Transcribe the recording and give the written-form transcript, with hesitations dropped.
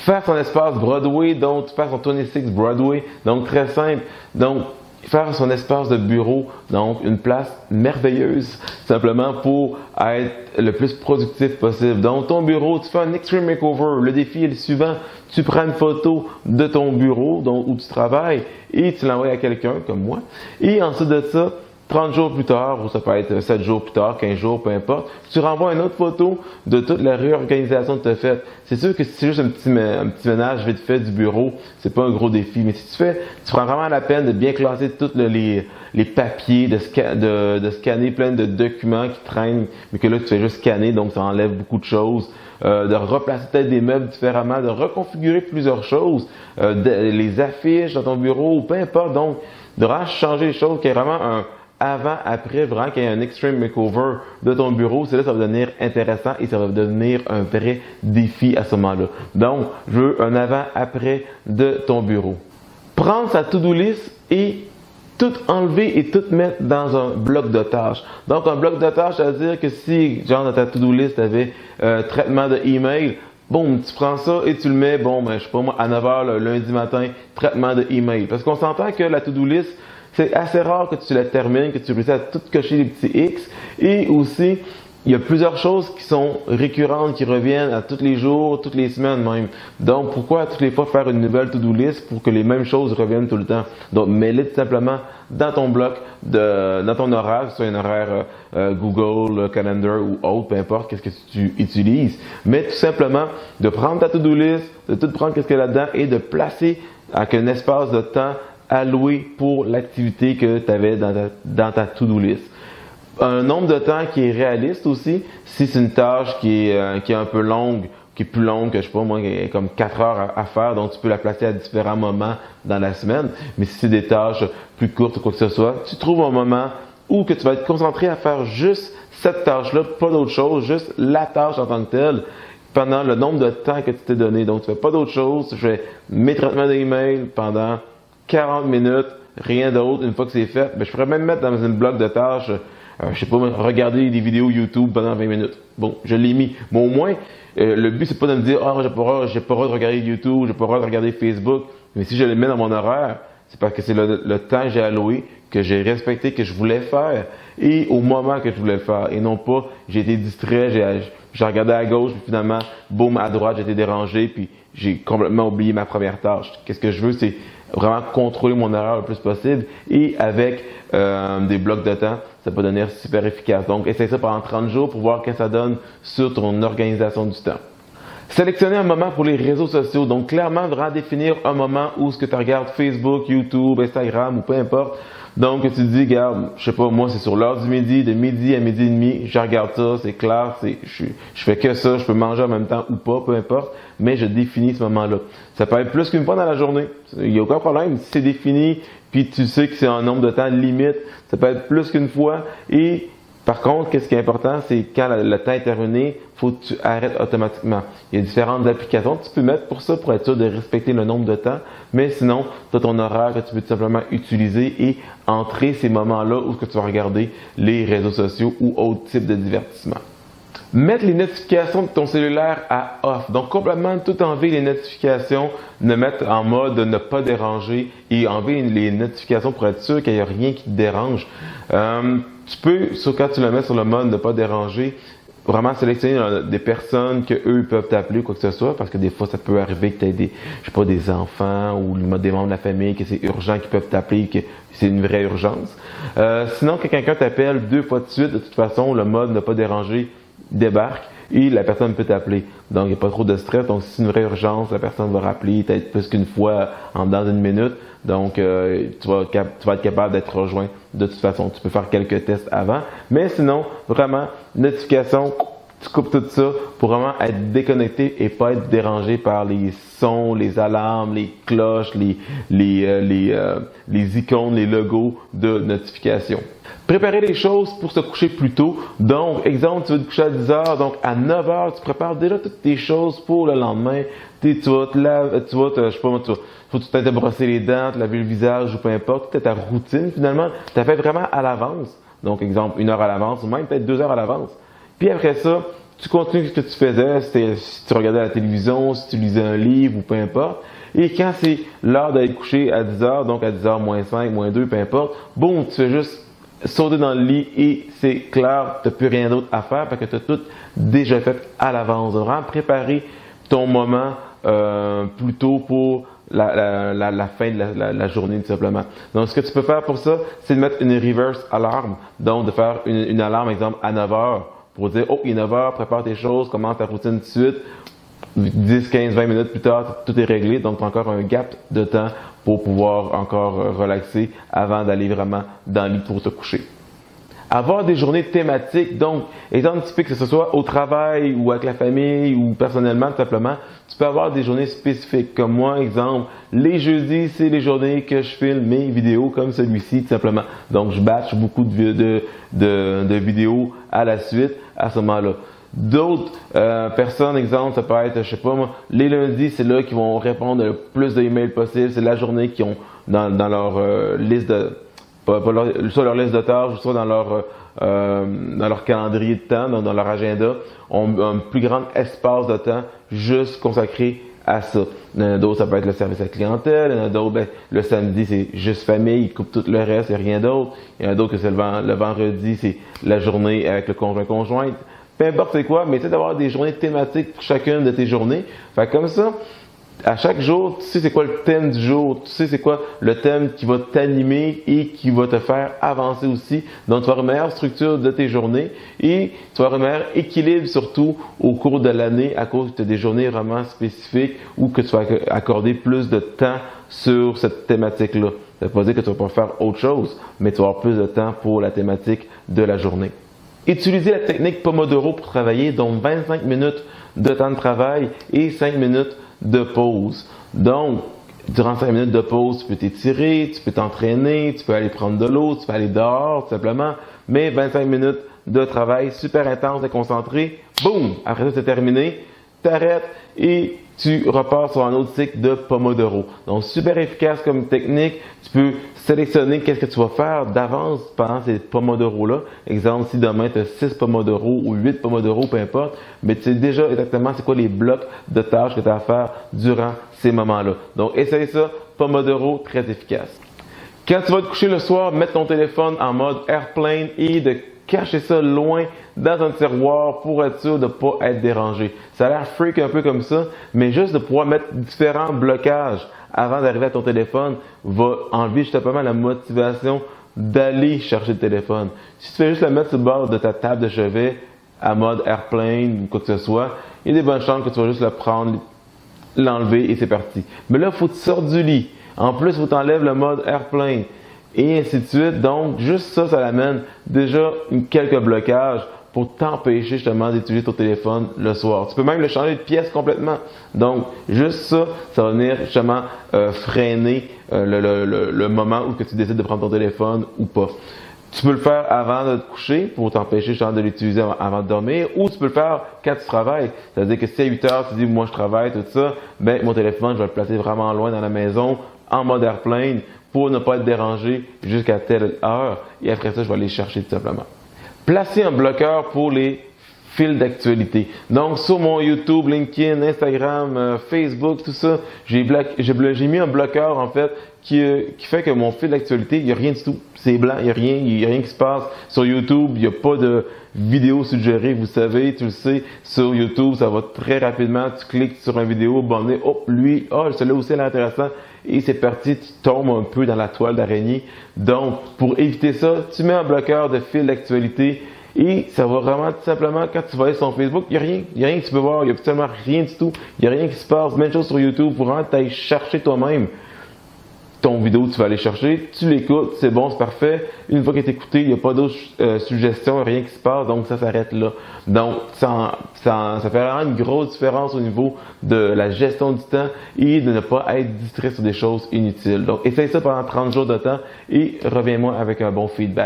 Faire son espace Broadway, donc faire son 26 Broadway, donc très simple. Donc, faire son espace de bureau, donc une place merveilleuse, simplement pour être le plus productif possible. Donc, ton bureau, tu fais un extreme makeover. Le défi est le suivant. Tu prends une photo de ton bureau, donc où tu travailles, et tu l'envoies à quelqu'un, comme moi. Et ensuite de ça, 30 jours plus tard, ou ça peut être 7 jours plus tard, 15 jours, peu importe, tu renvoies une autre photo de toute la réorganisation que tu as faite. C'est sûr que si c'est juste un petit ménage vite fait du bureau, c'est pas un gros défi. Mais si tu prends vraiment la peine de bien classer tous les papiers, de scanner plein de documents qui traînent, mais que là tu fais juste scanner, donc ça enlève beaucoup de choses. De replacer peut-être des meubles différemment, de reconfigurer plusieurs choses, les affiches dans ton bureau, peu importe. Donc, de vraiment changer les choses, qu'il y ait vraiment un avant-après, vraiment qu'il y ait un extreme makeover de ton bureau, c'est là que ça va devenir intéressant et ça va devenir un vrai défi à ce moment-là. Donc, je veux un avant-après de ton bureau. Prendre sa to-do list et tout enlever et tout mettre dans un bloc de tâches. Donc, un bloc de tâches, ça veut dire que si, genre, dans ta to-do list, tu avais traitement de email, boum, tu prends ça et tu le mets, bon, ben, je sais pas moi, à 9h le lundi matin, traitement de email. Parce qu'on s'entend que la to-do list, c'est assez rare que tu la termines, que tu réussisses à tout cocher les petits X. Et aussi, il y a plusieurs choses qui sont récurrentes, qui reviennent à tous les jours, toutes les semaines même. Donc, pourquoi toutes les fois faire une nouvelle to-do list pour que les mêmes choses reviennent tout le temps? Donc, mets-les tout simplement dans ton bloc, dans ton horaire, que ce soit un horaire Google, Calendar ou autre, peu importe qu'est-ce que tu utilises. Mais tout simplement de prendre ta to-do list, de tout prendre qu'est-ce qu'il y a là-dedans et de placer avec un espace de temps alloué pour l'activité que tu avais dans ta to-do list. Un nombre de temps qui est réaliste aussi, si c'est une tâche qui est un peu longue, qui est plus longue que, je sais pas moi, comme 4 heures à faire, donc tu peux la placer à différents moments dans la semaine. Mais si c'est des tâches plus courtes ou quoi que ce soit, tu trouves un moment où que tu vas être concentré à faire juste cette tâche-là, pas d'autre chose, juste la tâche en tant que telle, pendant le nombre de temps que tu t'es donné. Donc tu fais pas d'autre chose, tu fais mes traitements d'email pendant 40 minutes, rien d'autre. Une fois que c'est fait, ben, je pourrais même mettre dans une bloc de tâches, je sais pas, regarder des vidéos YouTube pendant 20 minutes. Bon, je l'ai mis. Mais au moins, le but, c'est pas de me dire, j'ai pas le droit de regarder YouTube, j'ai pas le droit de regarder Facebook. Mais si je le mets dans mon horaire, c'est parce que c'est le temps que j'ai alloué, que j'ai respecté, que je voulais faire, et au moment que je voulais le faire. Et non pas, j'ai été distrait, j'ai regardé à gauche, puis finalement, boum, à droite, j'ai été dérangé, puis j'ai complètement oublié ma première tâche. Qu'est-ce que je veux, c'est vraiment contrôler mon horaire le plus possible, et avec des blocs de temps, ça peut devenir super efficace. Donc, essaye ça pendant 30 jours pour voir ce que ça donne sur ton organisation du temps. Sélectionner un moment pour les réseaux sociaux. Donc, clairement, vraiment définir un moment où ce que tu regardes Facebook, YouTube, Instagram ou peu importe. Donc, tu te dis, regarde, je sais pas, moi, c'est sur l'heure du midi, de midi à midi et demi, je regarde ça, c'est clair, je fais que ça, je peux manger en même temps ou pas, peu importe, mais je définis ce moment-là. Ça peut être plus qu'une fois dans la journée. Il n'y a aucun problème. Si c'est défini, puis tu sais que c'est un nombre de temps limite, ça peut être plus qu'une fois. Et par contre, qu'est-ce qui est important, c'est quand le temps est terminé, faut que tu arrêtes automatiquement. Il y a différentes applications que tu peux mettre pour ça, pour être sûr de respecter le nombre de temps. Mais sinon, tu as ton horaire que tu peux tout simplement utiliser et entrer ces moments-là où tu vas regarder les réseaux sociaux ou autres types de divertissement. Mettre les notifications de ton cellulaire à off. Donc, complètement tout enlever les notifications, le mettre en mode ne pas déranger et enlever les notifications pour être sûr qu'il n'y a rien qui te dérange. Tu peux, quand tu le mets sur le mode ne pas déranger, vraiment sélectionner des personnes que eux peuvent t'appeler ou quoi que ce soit, parce que des fois, ça peut arriver que tu aies des enfants ou des membres de la famille, que c'est urgent, qu'ils peuvent t'appeler, que c'est une vraie urgence. Sinon, que quelqu'un t'appelle 2 fois de suite, de toute façon, le mode ne pas déranger débarque et la personne peut t'appeler. Donc, il n'y a pas trop de stress. Donc, si c'est une vraie urgence, la personne va rappeler peut-être plus qu'une fois dans une minute. Donc, tu vas être capable d'être rejoint de toute façon. Tu peux faire quelques tests avant. Mais sinon, vraiment, notification, tu coupes tout ça pour vraiment être déconnecté et pas être dérangé par les sons, les alarmes, les cloches, les icônes, les logos de notification. Préparer les choses pour se coucher plus tôt. Donc, exemple, tu vas te coucher à 10 heures, donc à 9 heures, tu prépares déjà toutes tes choses pour le lendemain. Tu vas te laver, faut que tu t'aies te brosser les dents, te laver le visage ou peu importe. Tu as ta routine finalement. Tu as fait vraiment à l'avance. Donc, exemple, 1 heure à l'avance ou même peut-être 2 heures à l'avance. Puis après ça, tu continues ce que tu faisais, si tu regardais la télévision, si tu lisais un livre ou peu importe. Et quand c'est l'heure d'aller coucher à 10h, donc à 10h moins 5, moins 2, peu importe, boum, tu fais juste sauter dans le lit et c'est clair, tu n'as plus rien d'autre à faire parce que tu as tout déjà fait à l'avance. Donc, vraiment préparer ton moment plutôt pour la fin de la journée, tout simplement. Donc, ce que tu peux faire pour ça, c'est de mettre une reverse alarme. Donc, de faire une alarme, exemple, à 9h pour dire, oh, il est 9h, prépare tes choses, commence ta routine tout de suite. 10, 15, 20 minutes plus tard, tout est réglé. Donc, tu as encore un gap de temps pour pouvoir encore relaxer avant d'aller vraiment dans le lit pour te coucher. Avoir des journées thématiques, donc, exemple typique, que ce soit au travail ou avec la famille ou personnellement, tout simplement, tu peux avoir des journées spécifiques. Comme moi, exemple, les jeudis, c'est les journées que je filme mes vidéos comme celui-ci, tout simplement. Donc, je batch beaucoup de vidéos à la suite à ce moment-là. D'autres personnes, exemple, ça peut être, je sais pas moi, les lundis, c'est là qu'ils vont répondre le plus d'emails possible. C'est la journée qu'ils ont dans leur liste de, soit leur liste de tâches, soit dans leur calendrier de temps, dans leur agenda, ont un plus grand espace de temps juste consacré à ça. Il y en a d'autres, ça peut être le service à la clientèle. Il y en a d'autres, ben, le samedi, c'est juste famille, ils coupent tout le reste, il n'y a rien d'autre. Il y en a d'autres que c'est le vendredi, c'est la journée avec le conjoint-conjointe. Peu importe c'est quoi, mais essaie d'avoir des journées thématiques pour chacune de tes journées. Fait comme ça, à chaque jour, tu sais c'est quoi le thème du jour, tu sais c'est quoi le thème qui va t'animer et qui va te faire avancer aussi. Donc tu vas avoir une meilleure structure de tes journées et tu vas avoir un meilleur équilibre surtout au cours de l'année à cause que tu as des journées vraiment spécifiques ou que tu vas accorder plus de temps sur cette thématique-là. Ça ne veut pas dire que tu ne vas pas faire autre chose, mais tu vas avoir plus de temps pour la thématique de la journée. Utilisez la technique Pomodoro pour travailler, donc 25 minutes de temps de travail et 5 minutes de pause. Donc, durant 5 minutes de pause, tu peux t'étirer, tu peux t'entraîner, tu peux aller prendre de l'eau, tu peux aller dehors, tout simplement. Mais 25 minutes de travail super intense et concentré, boum! Après ça, c'est terminé, tu arrêtes et tu repars sur un autre cycle de Pomodoro. Donc, super efficace comme technique. Tu peux sélectionner qu'est-ce que tu vas faire d'avance pendant ces Pomodoro-là. Exemple, si demain tu as 6 Pomodoro ou 8 Pomodoro, peu importe, mais tu sais déjà exactement c'est quoi les blocs de tâches que tu as à faire durant ces moments-là. Donc, essaye ça. Pomodoro, très efficace. Quand tu vas te coucher le soir, mets ton téléphone en mode airplane et de cacher ça loin dans un tiroir pour être sûr de ne pas être dérangé. Ça a l'air freak un peu comme ça, mais juste de pouvoir mettre différents blocages avant d'arriver à ton téléphone va enlever justement la motivation d'aller chercher le téléphone. Si tu fais juste le mettre sur le bord de ta table de chevet à mode airplane ou quoi que ce soit, il y a des bonnes chances que tu vas juste le prendre, l'enlever et c'est parti. Mais là, il faut que tu sortes du lit. En plus, il faut que tu enlèves le mode airplane. Et ainsi de suite. Donc, juste ça, ça l'amène déjà quelques blocages pour t'empêcher justement d'utiliser ton téléphone le soir. Tu peux même le changer de pièce complètement. Donc, juste ça, ça va venir justement freiner le moment où que tu décides de prendre ton téléphone ou pas. Tu peux le faire avant de te coucher pour t'empêcher justement de l'utiliser avant de dormir, ou tu peux le faire quand tu travailles. C'est-à-dire que si à 8 heures, tu dis « moi je travaille », tout ça, ben mon téléphone, je vais le placer vraiment loin dans la maison, en mode airplane, pour ne pas être dérangé jusqu'à telle heure. Et après ça, je vais aller chercher tout simplement. Placer un bloqueur pour les fils d'actualité. Donc, sur mon YouTube, LinkedIn, Instagram, Facebook, tout ça, j'ai mis un bloqueur, en fait, qui fait que mon fil d'actualité, il n'y a rien du tout. C'est blanc, il n'y a rien qui se passe. Sur YouTube, il n'y a pas de vidéo suggérée, vous savez, tu le sais. Sur YouTube, ça va très rapidement. Tu cliques sur une vidéo, bon, hop, lui, celui-là aussi, elle est intéressant. Et c'est parti, tu tombes un peu dans la toile d'araignée. Donc, pour éviter ça, tu mets un bloqueur de fil d'actualité et ça va vraiment tout simplement, quand tu vas aller sur Facebook, il n'y a rien que tu peux voir, il n'y a absolument rien du tout, il n'y a rien qui se passe. Même chose sur YouTube, pour vraiment t'aller chercher toi-même ton vidéo, tu vas aller chercher, tu l'écoutes, c'est bon, c'est parfait. Une fois que tu écouté, il n'y a pas d'autres suggestions, rien qui se passe, donc ça s'arrête là. Donc, ça fait vraiment une grosse différence au niveau de la gestion du temps et de ne pas être distrait sur des choses inutiles. Donc, essaye ça pendant 30 jours de temps et reviens-moi avec un bon feedback.